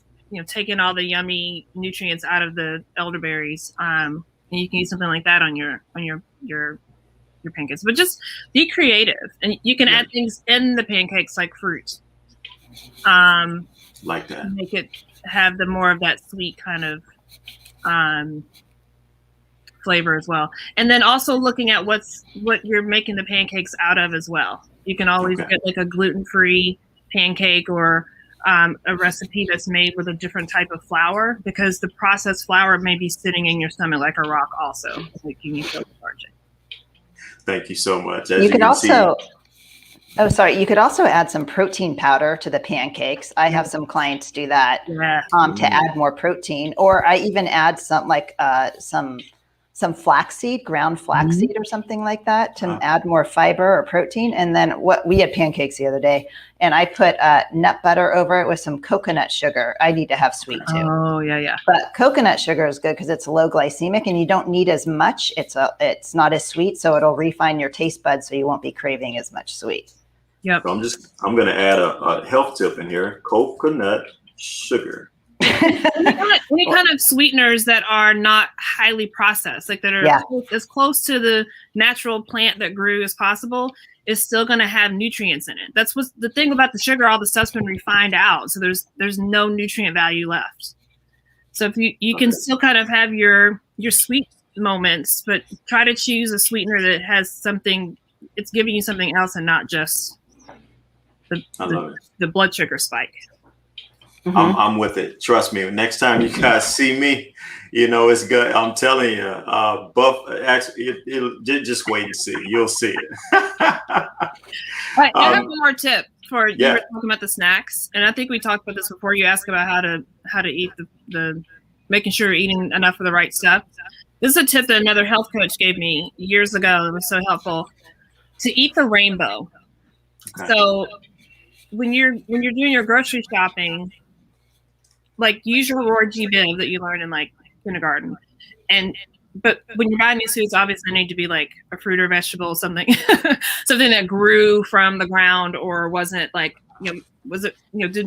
taking all the yummy nutrients out of the elderberries. And you can use something like that on your pancakes. But just be creative. And you can add things in the pancakes like fruit. Like that. Make it have the more of that sweet kind of flavor as well. And then also looking at what you're making the pancakes out of as well. You can always get like a gluten-free pancake or a recipe that's made with a different type of flour, because the processed flour may be sitting in your stomach like a rock also. Like you need to charge it. Thank you so much. You could also add some protein powder to the pancakes. I have some clients do that to add more protein, or I even add some flaxseed, ground flaxseed or something like that to add more fiber or protein. And then we had pancakes the other day, and I put nut butter over it with some coconut sugar. I need to have sweet too. Oh yeah. But coconut sugar is good because it's low glycemic and you don't need as much. It's not as sweet, so it'll refine your taste buds, so you won't be craving as much sweet. Yep. So I'm going to add a health tip in here: coconut sugar. Any kind of sweeteners that are not highly processed, like that are as close to the natural plant that grew as possible, is still going to have nutrients in it. That's what's the thing about the sugar. All the stuff's been refined out, so there's no nutrient value left. So if you can still kind of have your sweet moments, but try to choose a sweetener that has something. It's giving you something else and not just the blood sugar spike. I'm with it. Trust me. Next time you guys see me, it's good. I'm telling you, just wait and see. You'll see it. Right, I have one more tip for you were talking about the snacks, and I think we talked about this before. You asked about how to eat the making sure you're eating enough of the right stuff. This is a tip that another health coach gave me years ago. It was so helpful to eat the rainbow. Okay. So when you're doing your grocery shopping, like use your Roy G. Biv that you learned in like kindergarten, but when you're buying these foods, obviously they need to be like a fruit or vegetable, something that grew from the ground, or wasn't like did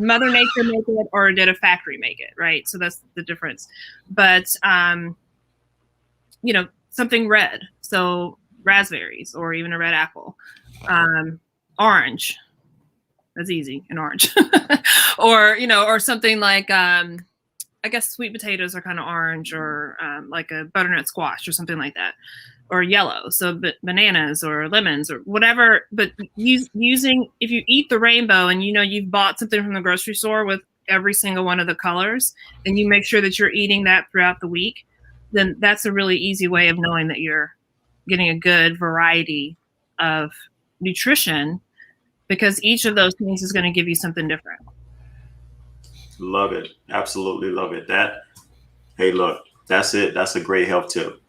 Mother Nature make it or did a factory make it, right? So that's the difference. But something red, so raspberries or even a red apple, orange. That's easy, an orange. or something like, I guess sweet potatoes are kind of orange, or like a butternut squash or something like that, or yellow. So bananas or lemons or whatever. But using, if you eat the rainbow and you've bought something from the grocery store with every single one of the colors, and you make sure that you're eating that throughout the week, then that's a really easy way of knowing that you're getting a good variety of nutrition, because each of those things is going to give you something different. Love it. Absolutely love it. Hey, look, that's it. That's a great health tip.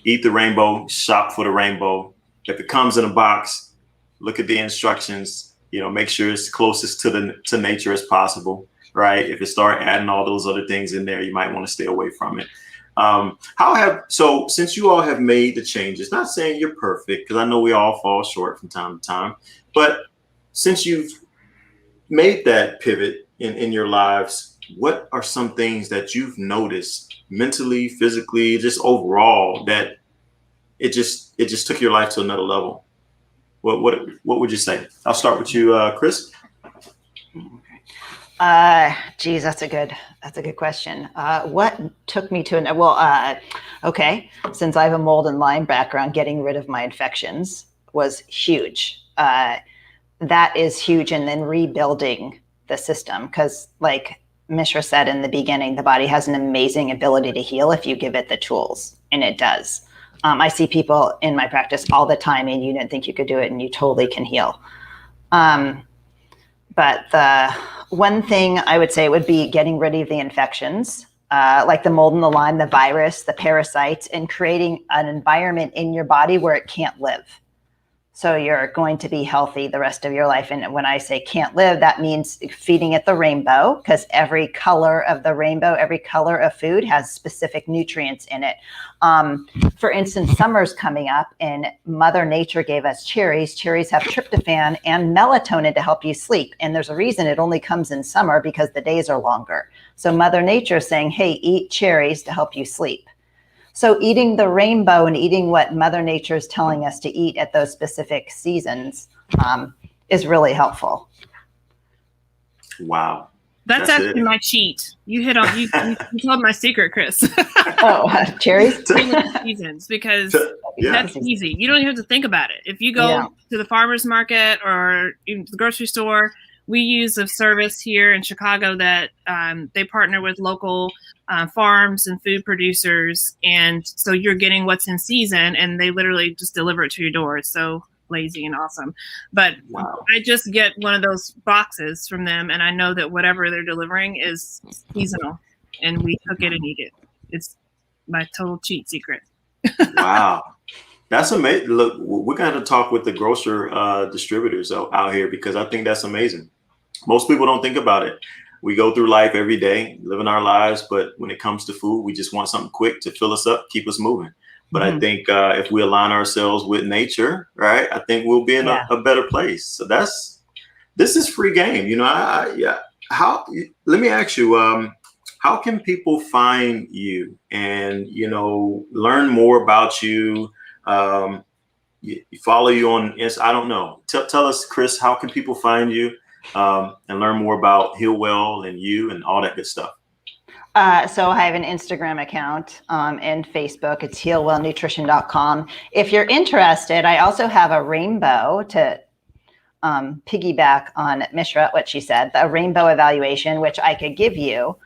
Eat the rainbow, shop for the rainbow. If it comes in a box, look at the instructions, make sure it's closest to nature as possible, right? If it start adding all those other things in there, you might want to stay away from it. So since you all have made the changes, not saying you're perfect, because I know we all fall short from time to time, but since you've made that pivot in your lives, what are some things that you've noticed mentally, physically, just overall that it just took your life to another level? What would you say? I'll start with you, Chris. Geez, that's a good question. What took me to okay. Since I have a mold and Lyme background, getting rid of my infections was huge. That is huge. And then rebuilding the system, because like Mishra said in the beginning, the body has an amazing ability to heal if you give it the tools, and it does. I see people in my practice all the time, and you didn't think you could do it, and you totally can heal. But the one thing I would say would be getting rid of the infections, like the mold and the Lyme, the virus, the parasites, and creating an environment in your body where it can't live. So you're going to be healthy the rest of your life. And when I say can't live, that means feeding it the rainbow, because every color of the rainbow, every color of food has specific nutrients in it. For instance, summer's coming up and Mother Nature gave us cherries. Cherries have tryptophan and melatonin to help you sleep. And there's a reason it only comes in summer, because the days are longer. So Mother Nature is saying, hey, eat cherries to help you sleep. So eating the rainbow and eating what Mother Nature is telling us to eat at those specific seasons is really helpful. Wow. That's actually my cheat. You hit on you told my secret, Chris. Cherries? Seasons, because that's easy. You don't even have to think about it. If you go to the farmer's market or even the grocery store, we use a service here in Chicago that they partner with local farms and food producers, and so you're getting what's in season, and they literally just deliver it to your door. It's so lazy and awesome. But I just get one of those boxes from them, and I know that whatever they're delivering is seasonal, and we cook it and eat it. It's my total cheat secret. Wow. That's amazing. Look, we're going to talk with the grocer distributors out here, because I think that's amazing. Most people don't think about it. We go through life every day, living our lives, but when it comes to food, we just want something quick to fill us up, keep us moving. But I think if we align ourselves with nature, right, I think we'll be in a better place. So this is free game. You know, let me ask you, how can people find you and, you know, learn more about you? Follow you on Instagram? I don't know. Tell us, Chris, how can people find you and learn more about Heal Well and you and all that good stuff? So I have an Instagram account and Facebook. It's healwellnutrition.com. If you're interested, I also have a rainbow to piggyback on Mishra, what she said, a rainbow evaluation, which I could give you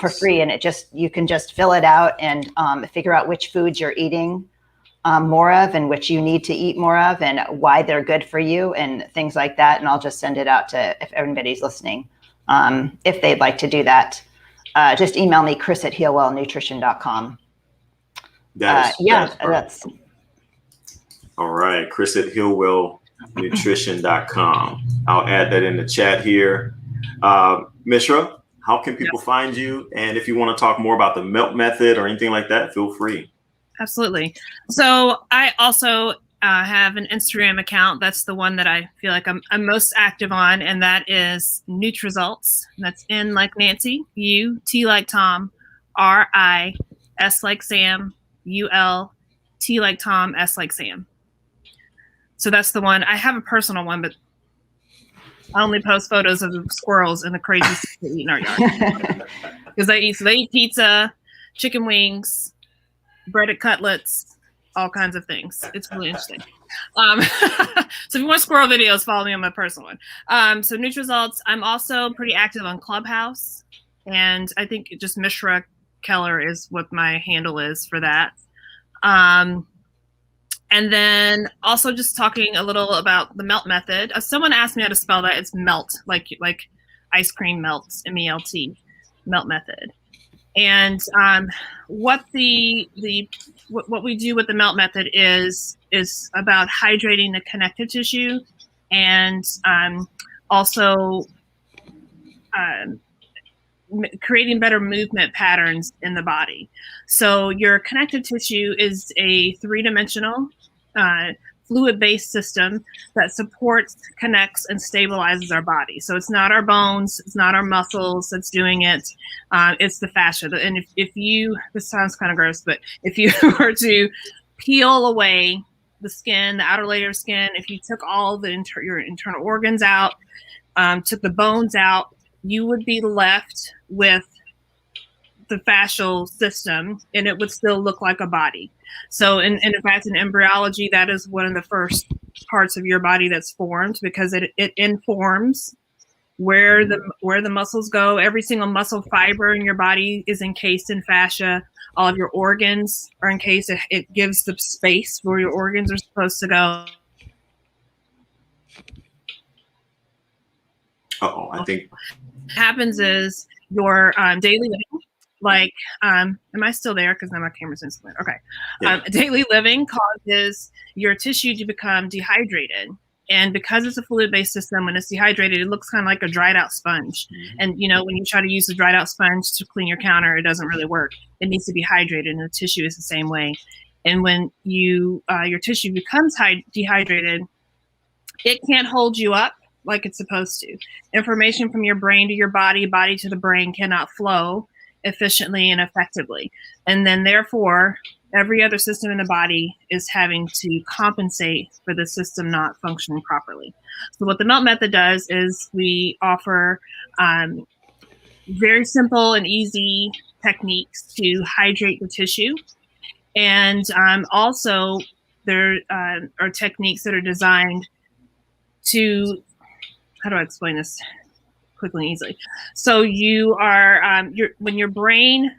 for free. And you can just fill it out and figure out which foods you're eating more of and which you need to eat more of and why they're good for you and things like that. And I'll just send it out to if everybody's listening, if they'd like to do that. Just email me, chris@healwellnutrition.com. That's all right. chris@healwellnutrition.com. I'll add that in the chat here. Mishra, how can people find you? And if you want to talk more about the melt method or anything like that, feel free. Absolutely. So I also have an Instagram account. That's the one that I feel like I'm most active on, and that is Nutrizults. That's N like Nancy, U, T like Tom, R, I, S like Sam, U, L, T like Tom, S like Sam. So that's the one. I have a personal one, but I only post photos of the squirrels and the crazy stuff they eat in our yard. Because they eat pizza, chicken wings, breaded cutlets, all kinds of things. It's really interesting. So if you want squirrel videos, follow me on my personal one. So Nutrizults. I'm also pretty active on Clubhouse, and I think just Mishra Keller is what my handle is for that. And then also just talking a little about the melt method. Someone asked me how to spell that. It's melt, like ice cream melts, MELT, melt method. And what we do with the melt method is about hydrating the connective tissue and also creating better movement patterns in the body. So your connective tissue is a three-dimensional fluid-based system that supports, connects, and stabilizes our body. So it's not our bones, it's not our muscles that's doing it. It's the fascia. And if you, this sounds kind of gross, but if you were to peel away the skin, the outer layer of skin, if you took all the your internal organs out, took the bones out, you would be left with the fascial system, and it would still look like a body. So in fact, in embryology, that is one of the first parts of your body that's formed, because it informs where the muscles go. Every single muscle fiber in your body is encased in fascia. All of your organs are encased. It gives the space where your organs are supposed to go. I think what happens is your daily living, like, am I still there? Because now my camera's instantly. Okay. Yeah. Daily living causes your tissue to become dehydrated. And because it's a fluid-based system, when it's dehydrated, it looks kind of like a dried out sponge. Mm-hmm. And, you know, when you try to use a dried out sponge to clean your counter, it doesn't really work. It needs to be hydrated, and the tissue is the same way. And when you your tissue becomes dehydrated, it can't hold you up like it's supposed to. Information from your brain to your body to the brain cannot flow efficiently and effectively. And then therefore, every other system in the body is having to compensate for the system not functioning properly. So what the melt method does is we offer very simple and easy techniques to hydrate the tissue. And also there are techniques that are designed to, how do I explain this quickly and easily? So you are, when your brain,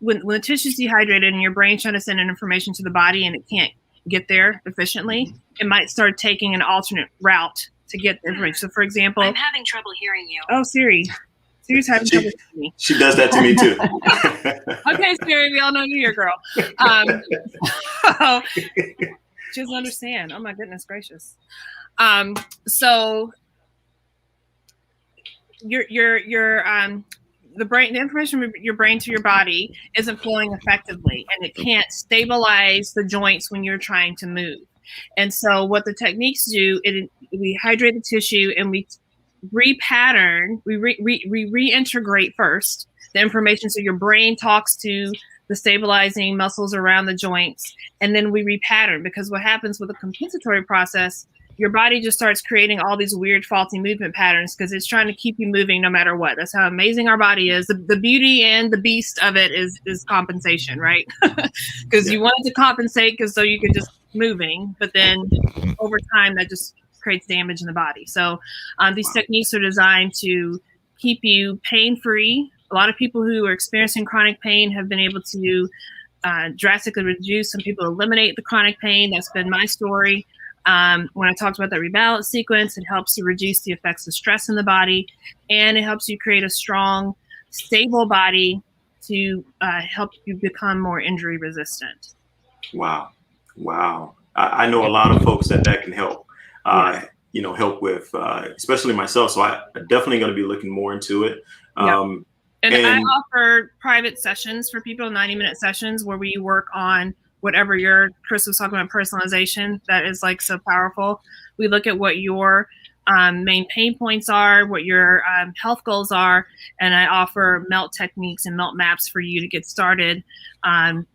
when the tissue is dehydrated and your brain's trying to send an information to the body and it can't get there efficiently, it might start taking an alternate route to get the information. So for example, I'm having trouble hearing you. Oh, Siri. Siri's having trouble hearing me. She does that to me too. Okay, Siri, we all know you're your girl. She doesn't understand. Oh my goodness gracious. So the information from your brain to your body isn't flowing effectively, and it can't stabilize the joints when you're trying to move. And so what the techniques do, we hydrate the tissue and we repattern, we reintegrate first the information. So your brain talks to the stabilizing muscles around the joints, and then we repattern, because what happens with the compensatory process, your body just starts creating all these weird faulty movement patterns because it's trying to keep you moving no matter what. That's how amazing our body is. The beauty and the beast of it is compensation, right? Because you want it to compensate so you can just moving, but then over time that just creates damage in the body. So these techniques are designed to keep you pain-free. A lot of people who are experiencing chronic pain have been able to drastically reduce. Some people eliminate the chronic pain. That's been my story. When I talked about that rebalance sequence, it helps to reduce the effects of stress in the body, and it helps you create a strong, stable body to help you become more injury resistant. Wow. I know a lot of folks that can help, help with, especially myself. So I'm definitely going to be looking more into it. And I offer private sessions for people, 90-minute sessions where we work on whatever Chris was talking about, personalization, that is like so powerful. We look at what your main pain points are, what your health goals are, and I offer melt techniques and melt maps for you to get started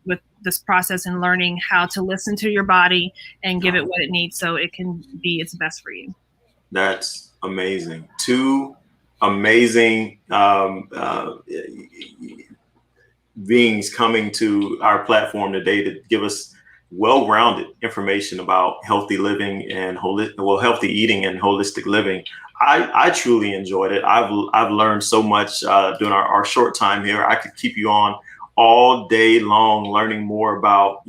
with this process and learning how to listen to your body and give it what it needs so it can be its best for you. That's amazing. Two amazing beings coming to our platform today to give us well-rounded information about healthy living and healthy eating and holistic living. I truly enjoyed it. I've learned so much during our short time here. I could keep you on all day long learning more about,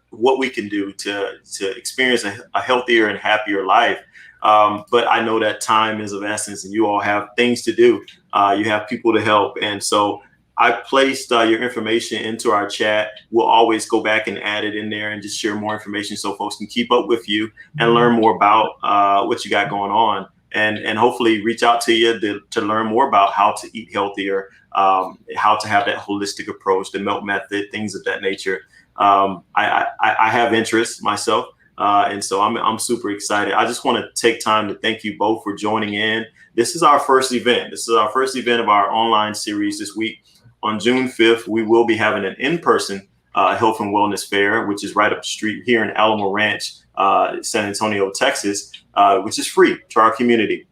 what we can do to experience a healthier and happier life. But I know that time is of essence and you all have things to do. You have people to help. And so I placed your information into our chat. We'll always go back and add it in there and just share more information so folks can keep up with you and learn more about what you got going on, and hopefully reach out to you to learn more about how to eat healthier, how to have that holistic approach, the melt method, things of that nature. I have interest myself. And so I'm super excited. I just want to take time to thank you both for joining in. This is our first event. This is our first event of our online series this week. On June 5th, we will be having an in-person health and wellness fair, which is right up the street here in Alamo Ranch, San Antonio, Texas, which is free to our community.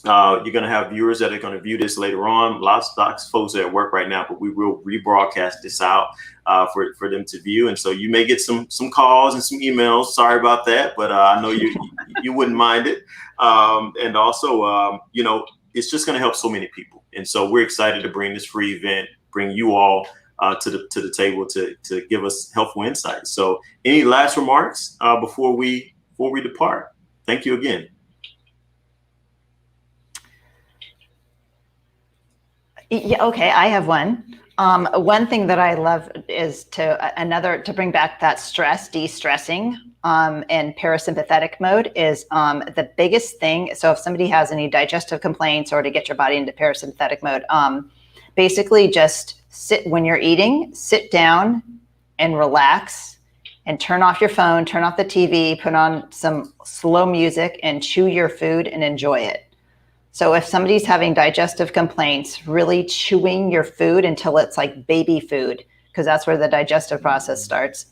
You're going to have viewers that are going to view this later on. Lots of folks are at work right now, but we will rebroadcast this out for them to view. And so you may get some calls and some emails. Sorry about that, but I know you wouldn't mind it. And also, it's just going to help so many people. And so we're excited to bring this free event, bring you all to the table to give us helpful insights. So any last remarks before we depart? Thank you again. Yeah, okay, I have one. One thing that I love is to bring back that stress, de-stressing, and parasympathetic mode is the biggest thing. So if somebody has any digestive complaints or to get your body into parasympathetic mode, basically just when you're eating, sit down and relax and turn off your phone, turn off the TV, put on some slow music and chew your food and enjoy it. So if somebody's having digestive complaints, really chewing your food until it's like baby food, because that's where the digestive process starts,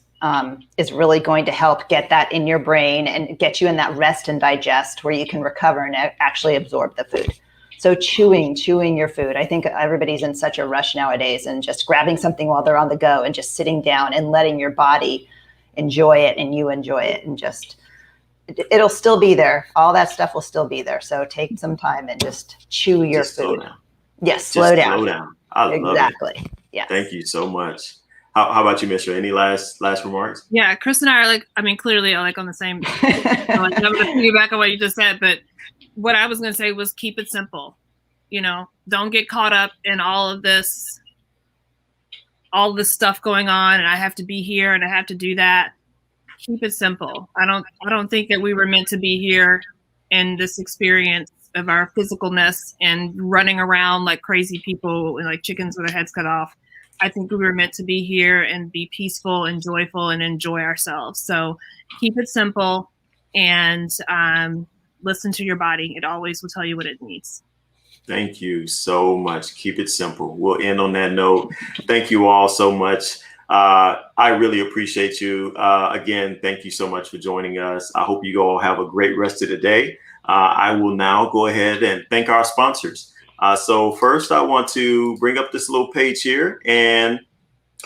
is really going to help get that in your brain and get you in that rest and digest where you can recover and actually absorb the food. So chewing your food. I think everybody's in such a rush nowadays, and just grabbing something while they're on the go and just sitting down and letting your body enjoy it and you enjoy it, and just it'll still be there. All that stuff will still be there. So take some time and just chew your food. Slow down. Yes, slow down. Slow down. I love exactly. Yeah. Thank you so much. How about you, Mishra? Any last remarks? Yeah, Chris and I are clearly on the same. I'm going to piggyback on what you just said, but what I was going to say was keep it simple. Don't get caught up in all this stuff going on, and I have to be here and I have to do that. Keep it simple. I don't think that we were meant to be here in this experience of our physicalness and running around like crazy people and like chickens with their heads cut off. I think we were meant to be here and be peaceful and joyful and enjoy ourselves. So keep it simple and listen to your body. It always will tell you what it needs. Thank you so much. Keep it simple. We'll end on that note. Thank you all so much. I really appreciate you. Again, thank you so much for joining us. I hope you all have a great rest of the day. I will now go ahead and thank our sponsors. So first, I want to bring up this little page here and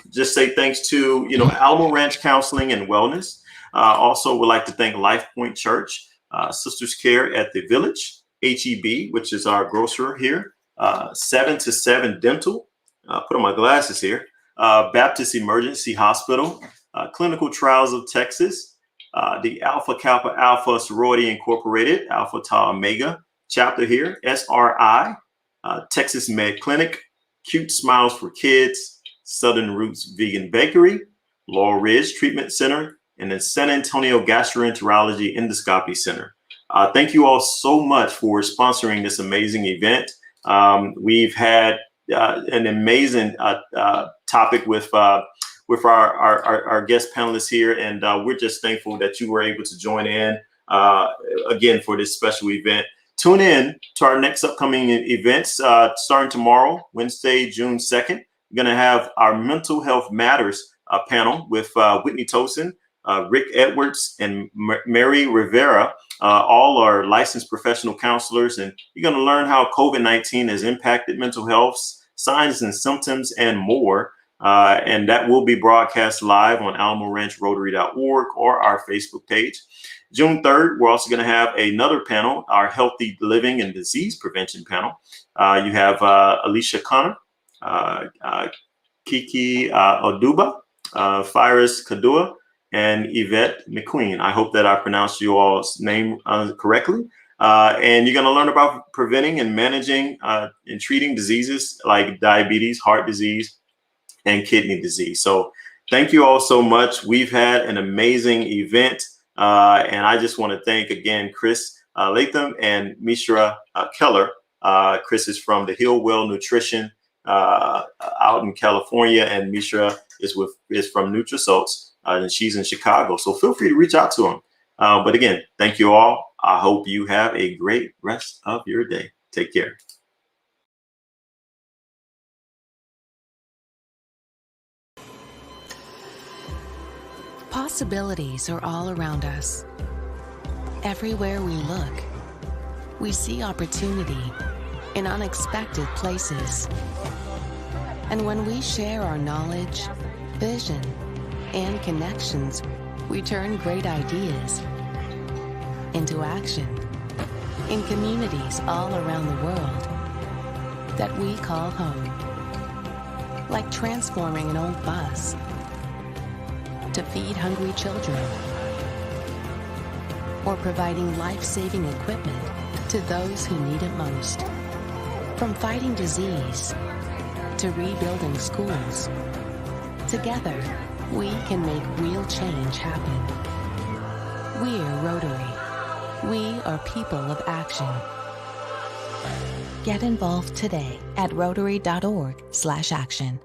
just say thanks to, Alamo Ranch Counseling and Wellness. Also would like to thank Life Point Church, Sisters Care at the Village, HEB, which is our grocer here, 7 to 7 Dental, put on my glasses here, Baptist Emergency Hospital, Clinical Trials of Texas, the Alpha Kappa Alpha Sorority Incorporated, Alpha Tau Omega chapter here, SRI, Texas Med Clinic, Cute Smiles for Kids, Southern Roots Vegan Bakery, Laurel Ridge Treatment Center, and the San Antonio Gastroenterology Endoscopy Center. Thank you all so much for sponsoring this amazing event. We've had an amazing topic with our guest panelists here, and we're just thankful that you were able to join in again for this special event. Tune in to our next upcoming events starting tomorrow, Wednesday, June 2nd. We're going to have our Mental Health Matters panel with Whitney Tosin, Rick Edwards, and Mary Rivera. All are licensed professional counselors, and you're going to learn how COVID-19 has impacted mental health, signs and symptoms, and more. And that will be broadcast live on AlamoRanchRotary.org or our Facebook page. June 3rd, we're also going to have another panel, our Healthy Living and Disease Prevention panel. You have Alicia Connor, Kiki Oduba, Firas Kadua, and Yvette McQueen. I hope that I pronounced you all's name correctly. And you're going to learn about preventing and managing and treating diseases like diabetes, heart disease, and kidney disease. So thank you all so much. We've had an amazing event. And I just want to thank again, Chris Latham and Mishra Keller. Chris is from the Hillwell Nutrition out in California, and Mishra is from Nutrisalts, and she's in Chicago. So feel free to reach out to them. But again, thank you all. I hope you have a great rest of your day. Take care. Possibilities are all around us. Everywhere we look, we see opportunity in unexpected places. And when we share our knowledge, vision, and connections, we turn great ideas into action in communities all around the world that we call home. Like transforming an old bus to feed hungry children, or providing life-saving equipment to those who need it most. From fighting disease to rebuilding schools, together we can make real change happen. We're Rotary. We are people of action. Get involved today at rotary.org/action.